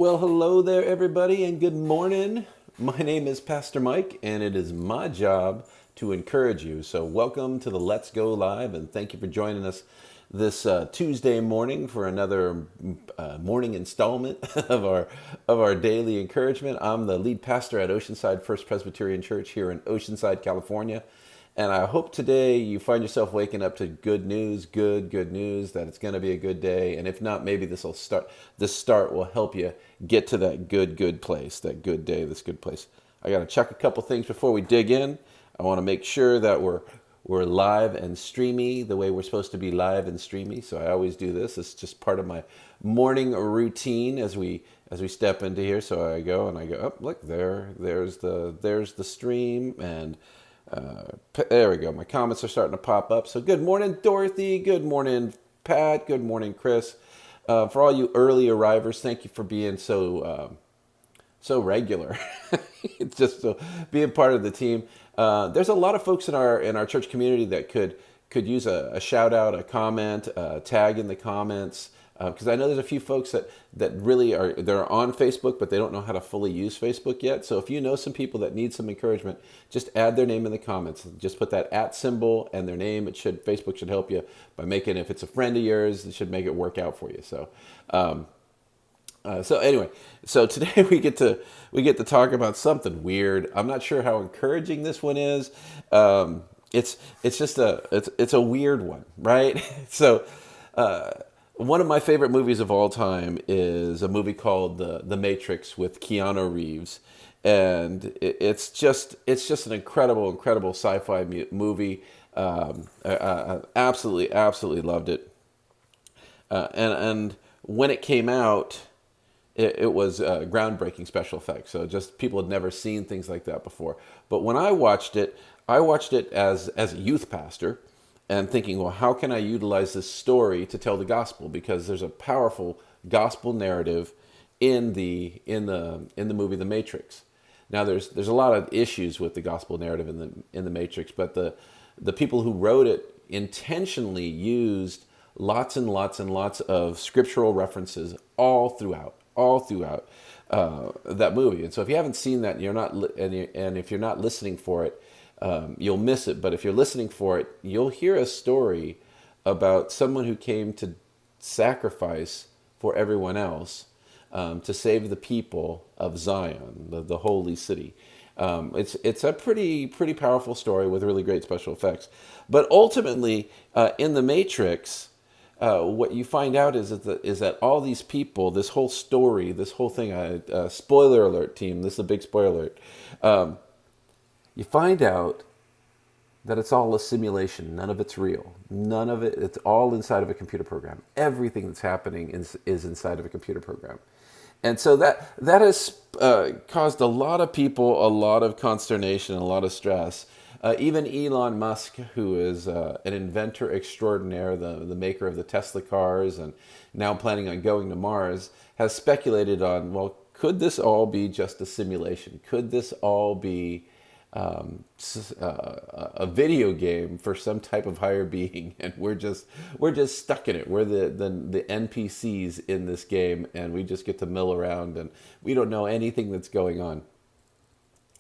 Well, hello there, everybody, and good morning. My name is Pastor Mike, and it is my job to encourage you. So, welcome to the Let's Go Live, and thank you for joining us this Tuesday morning for another morning installment of our daily encouragement. I'm the lead pastor at Oceanside First Presbyterian Church here in Oceanside, California. And I hope today you find yourself waking up to good news, good news, that it's going to be a good day. And if not, maybe this start will help you get to that good place, that good day, this good place. I got to check a couple things before we dig in. I want to make sure that we're live and streamy the way we're supposed to be live and streamy. So I always do this. It's just part of my morning routine as we step into here. So I go, oh, look, there's the stream, and there we go. My comments are starting to pop up. So good morning, Dorothy. Good morning, Pat. Good morning, Chris. For all you early arrivers, thank you for being so regular. It's just so being part of the team. There's a lot of folks in our church community that could use a shout out, a comment, a tag in the comments. Because I know there's a few folks that really they're on Facebook, but they don't know how to fully use Facebook yet. So if you know some people that need some encouragement, just add their name in the comments. Just put that @ symbol and their name. Facebook should help you by making, if it's a friend of yours, it should make it work out for you. So anyway, so today we get to talk about something weird. I'm not sure how encouraging this one is. It's just a weird one, right? So. One of my favorite movies of all time is a movie called The Matrix with Keanu Reeves, and it's just an incredible sci-fi movie. I absolutely loved it, and when it came out, it was groundbreaking special effects. So just people had never seen things like that before. But when I watched it as a youth pastor, and thinking, well, how can I utilize this story to tell the gospel? Because there's a powerful gospel narrative in the movie The Matrix. Now, there's a lot of issues with the gospel narrative in the Matrix, but the people who wrote it intentionally used lots and lots and lots of scriptural references all throughout that movie. And so, if you haven't seen that, and if you're not listening for it, you'll miss it. But if you're listening for it, you'll hear a story about someone who came to sacrifice for everyone else, to save the people of Zion, the holy city. It's a pretty powerful story with really great special effects. But ultimately, in the Matrix, what you find out is that all these people, this whole story, this whole thing. Spoiler alert, team! This is a big spoiler alert. You find out that it's all a simulation. None of it's real. None of it. It's all inside of a computer program. Everything that's happening is inside of a computer program. And so that has caused a lot of people a lot of consternation, a lot of stress. Even Elon Musk, who is an inventor extraordinaire, the maker of the Tesla cars, and now planning on going to Mars, has speculated on, well, could this all be just a simulation? Could this all be a video game for some type of higher being, and we're just stuck in it. We're the NPCs in this game, and we just get to mill around, and we don't know anything that's going on.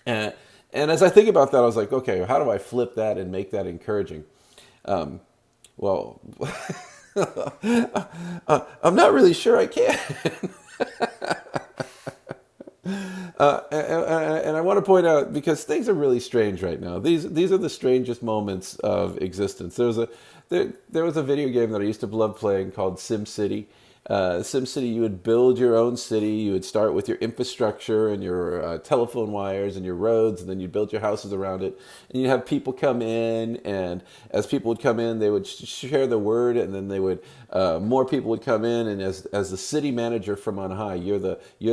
And as I think about that, I was like, okay, how do I flip that and make that encouraging? Well, I'm not really sure I can. And I want to point out, because things are really strange right now. These are the strangest moments of existence. There was a video game that I used to love playing called SimCity. SimCity, you would build your own city. You would start with your infrastructure and your telephone wires and your roads, and then you'd build your houses around it. And you'd have people come in, and as people would come in, they would share the word, and then more people would come in. And as the city manager from on high, you're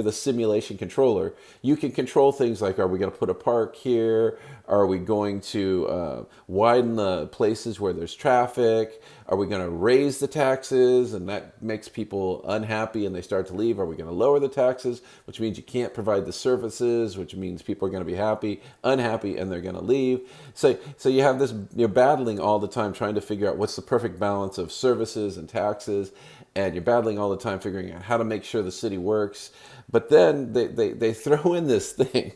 the simulation controller. You can control things like, are we going to put a park here? Are we going to widen the places where there's traffic? Are we going to raise the taxes and that makes people unhappy and they start to leave? Are we going to lower the taxes, which means you can't provide the services, which means people are going to be unhappy, and they're going to leave? So you have this, you're battling all the time trying to figure out what's the perfect balance of services and taxes, and you're battling all the time figuring out how to make sure the city works. But then they throw in this thing.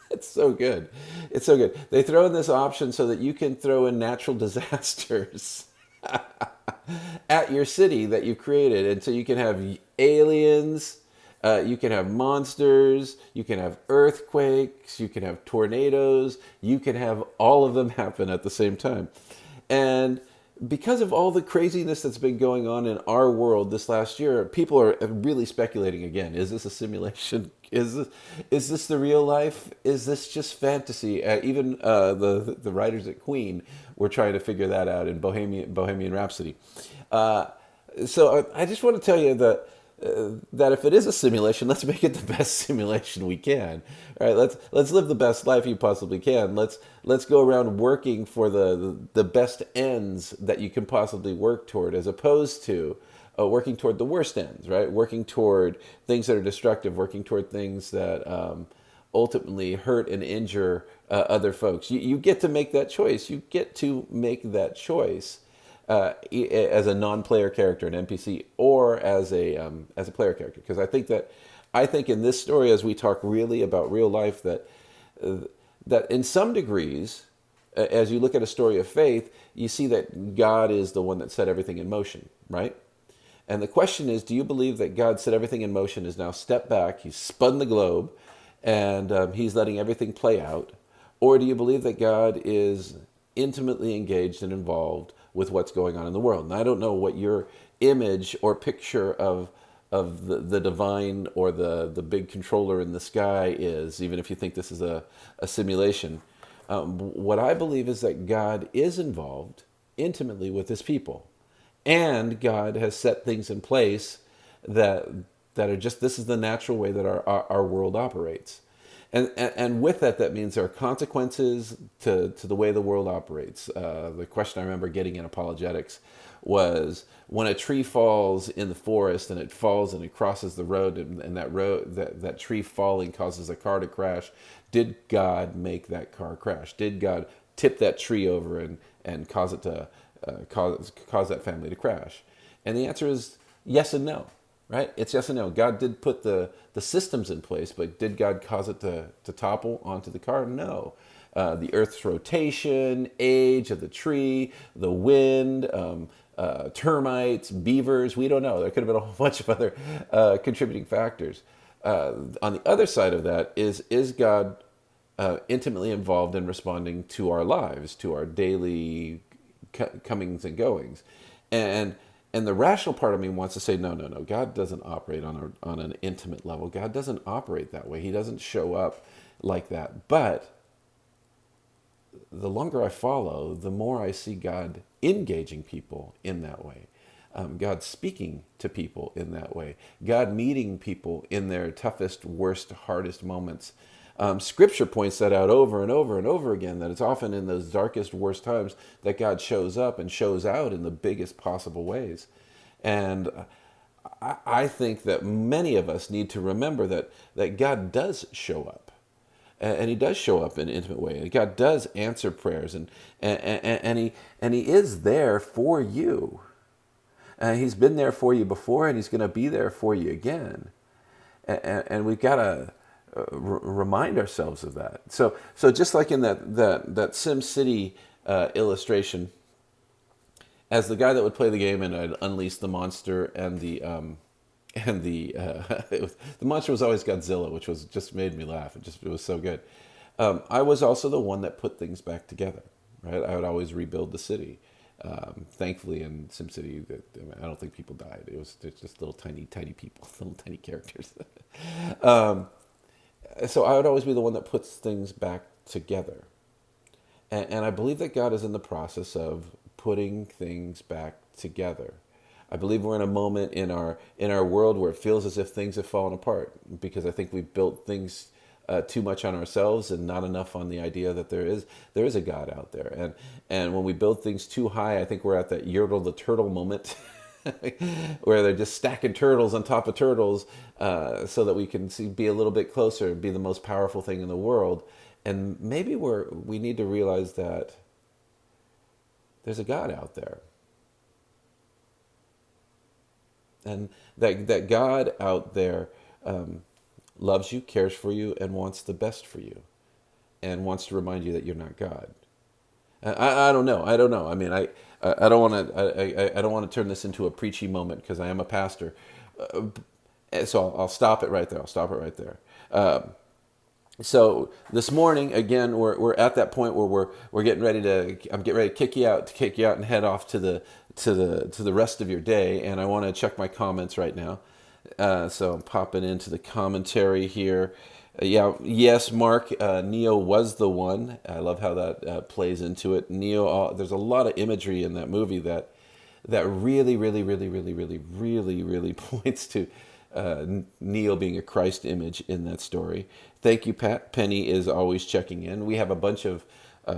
It's so good. It's so good. They throw in this option so that you can throw in natural disasters at your city that you've created. And so you can have aliens, you can have monsters, you can have earthquakes, you can have tornadoes, you can have all of them happen at the same time. And because of all the craziness that's been going on in our world this last year, people are really speculating again. Is this a simulation? Is this the real life? Is this just fantasy? Even the writers at Queen were trying to figure that out in Bohemian Rhapsody. So I just want to tell you that if it is a simulation, let's make it the best simulation we can. All right, let's live the best life you possibly can. Let's go around working for the best ends that you can possibly work toward, as opposed to working toward the worst ends. Right, working toward things that are destructive, working toward things that ultimately hurt and injure other folks. You get to make that choice. You get to make that choice as a non-player character, an NPC, or as a player character. Because I think in this story, as we talk really about real life, that in some degrees, as you look at a story of faith, you see that God is the one that set everything in motion, right? And the question is, do you believe that God set everything in motion, is now stepped back, he's spun the globe, and he's letting everything play out? Or do you believe that God is intimately engaged and involved with what's going on in the world? And I don't know what your image or picture of the divine or the big controller in the sky is, even if you think this is a simulation. What I believe is that God is involved intimately with his people. And God has set things in place that are just, this is the natural way that our world operates. And with that means there are consequences to the way the world operates. The question I remember getting in apologetics was, when a tree falls in the forest and it falls and it crosses the road, and that tree falling causes a car to crash, did God make that car crash? Did God tip that tree over and cause it to cause that family to crash? And the answer is yes and no. Right? It's yes and no. God did put the systems in place, but did God cause it to topple onto the car? No. The Earth's rotation, age of the tree, the wind, termites, beavers, we don't know. There could have been a whole bunch of other contributing factors. On the other side of that is God intimately involved in responding to our lives, to our daily comings and goings. And the rational part of me wants to say, no. God doesn't operate on an intimate level. God doesn't operate that way. He doesn't show up like that. But the longer I follow, the more I see God engaging people in that way. God speaking to people in that way. God meeting people in their toughest, worst, hardest moments. Scripture points that out over and over and over again, that it's often in those darkest, worst times that God shows up and shows out in the biggest possible ways. And I think that many of us need to remember that God does show up. And he does show up in an intimate way. And God does answer prayers. And he is there for you. He's been there for you before, and he's going to be there for you again. And we've got to remind ourselves of that. So just like in that Sim City illustration, as the guy that would play the game and I'd unleash the monster, and the monster was always Godzilla, which was just made me laugh. It was so good. I was also the one that put things back together. Right, I would always rebuild the city. Thankfully, in SimCity, I don't think people died. It's just little tiny people, little tiny characters. So I would always be the one that puts things back together. And I believe that God is in the process of putting things back together. I believe we're in a moment in our world where it feels as if things have fallen apart, because I think we've built things too much on ourselves and not enough on the idea that there is a God out there. And when we build things too high, I think we're at that Yertle the turtle moment. Where they're just stacking turtles on top of turtles, so that we can be a little bit closer, be the most powerful thing in the world. And maybe we need to realize that there's a God out there, and that God out there loves you, cares for you, and wants the best for you, and wants to remind you that you're not God. I don't know. I don't know. I mean, I don't want to I don't want to turn this into a preachy moment because I am a pastor. So I'll stop it right there. I'll stop it right there. So this morning, again, we're at that point where we're getting ready to. I'm getting ready to kick you out, and head off to the rest of your day. And I want to check my comments right now. So I'm popping into the commentary here. Yeah, yes, Mark. Neo was the one. I love how that plays into it. Neo. There's a lot of imagery in that movie that really, really, really, really, really, really, really points to Neo being a Christ image in that story. Thank you, Pat. Penny is always checking in. We have a bunch of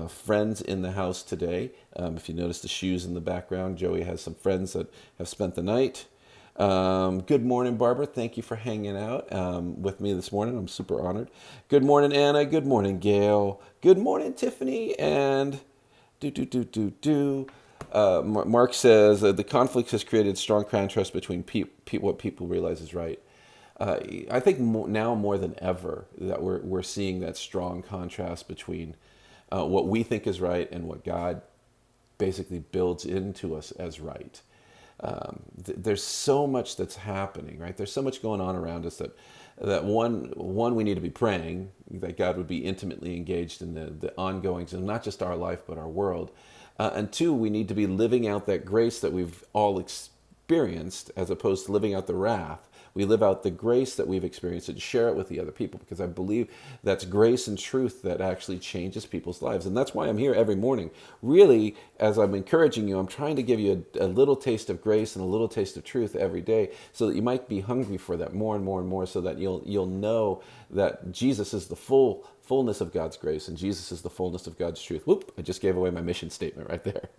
friends in the house today. If you notice the shoes in the background, Joey has some friends that have spent the night. Good morning, Barbara. Thank you for hanging out with me this morning. I'm super honored. Good morning, Anna. Good morning, Gail. Good morning, Tiffany. And Mark says the conflict has created strong contrast between what people realize is right. I think now more than ever that we're seeing that strong contrast between what we think is right and what God basically builds into us as right. There's so much that's happening, right? There's so much going on around us that one we need to be praying that God would be intimately engaged in the ongoings of not just our life but our world, and two, we need to be living out that grace that we've all experienced as opposed to living out the wrath. We live out the grace that we've experienced and share it with the other people, because I believe that's grace and truth that actually changes people's lives. And that's why I'm here every morning. Really, as I'm encouraging you, I'm trying to give you a little taste of grace and a little taste of truth every day, so that you might be hungry for that more and more and more, so that you'll know that Jesus is the fullness of God's grace, and Jesus is the fullness of God's truth. Whoop, I just gave away my mission statement right there.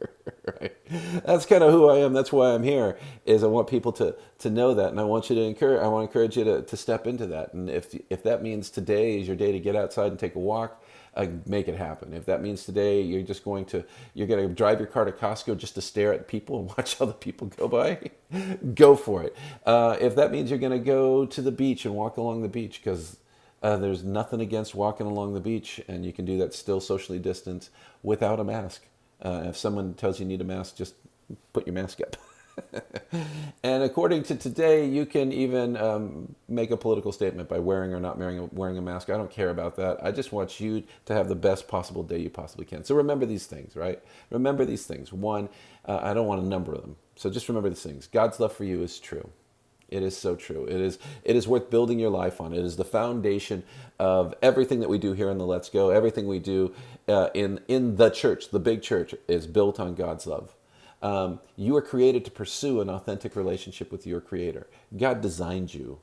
Right? That's kind of who I am. That's why I'm here, is I want people to know that, and I want to encourage you to step into that. And if that means today is your day to get outside and take a walk, make it happen. If that means today you're going to drive your car to Costco just to stare at people and watch other people go by, go for it. If that means you're going to go to the beach and walk along the beach, because there's nothing against walking along the beach, and you can do that still socially distanced without a mask. If someone tells you need a mask, just put your mask up. And according to today, you can even make a political statement by wearing or not wearing a mask. I don't care about that. I just want you to have the best possible day you possibly can. So remember these things, right? Remember these things. One, I don't want to number them. So just remember these things. God's love for you is true. It is so true. It is worth building your life on. It is the foundation of everything that we do here in the Let's Go. Everything we do in the church, the big church, is built on God's love. You are created to pursue an authentic relationship with your Creator. God designed you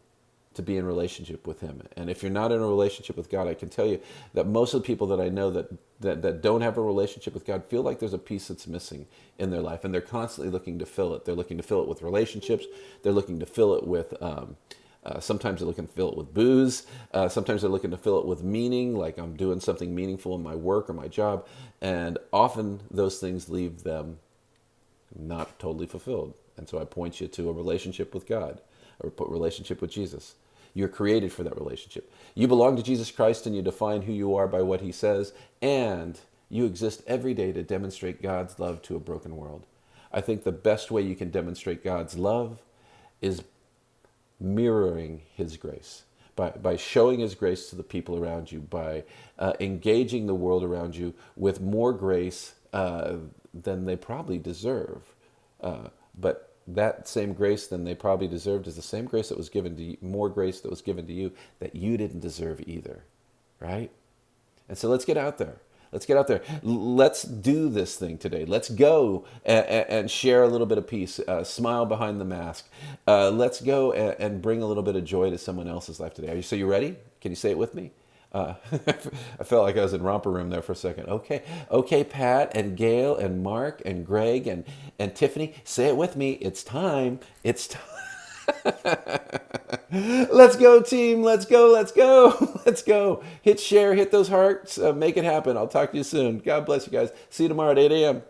to be in relationship with Him. And if you're not in a relationship with God, I can tell you that most of the people that I know that don't have a relationship with God feel like there's a piece that's missing in their life, and they're constantly looking to fill it. They're looking to fill it with relationships. They're looking to fill it with sometimes they're looking to fill it with booze. Sometimes they're looking to fill it with meaning, like I'm doing something meaningful in my work or my job. And often those things leave them not totally fulfilled. And so I point you to a relationship with God, or a relationship with Jesus. You're created for that relationship. You belong to Jesus Christ, and you define who you are by what He says, and you exist every day to demonstrate God's love to a broken world. I think the best way you can demonstrate God's love is mirroring His grace, by showing His grace to the people around you, by engaging the world around you with more grace than they probably deserve. But that same grace than they probably deserved is the same grace that was given to you, more grace that was given to you that you didn't deserve either, right? And so let's get out there. Let's get out there. Let's do this thing today. Let's go and share a little bit of peace. Smile behind the mask. Let's go and bring a little bit of joy to someone else's life today. So you ready? Can you say it with me? I felt like I was in Romper Room there for a second. Okay, okay, Pat and Gail and Mark and Greg and Tiffany, say it with me. It's time. It's time. Let's go, team. Let's go. Let's go. Let's go. Hit share, hit those hearts, make it happen. I'll talk to you soon. God bless you guys. See you tomorrow at 8 a.m.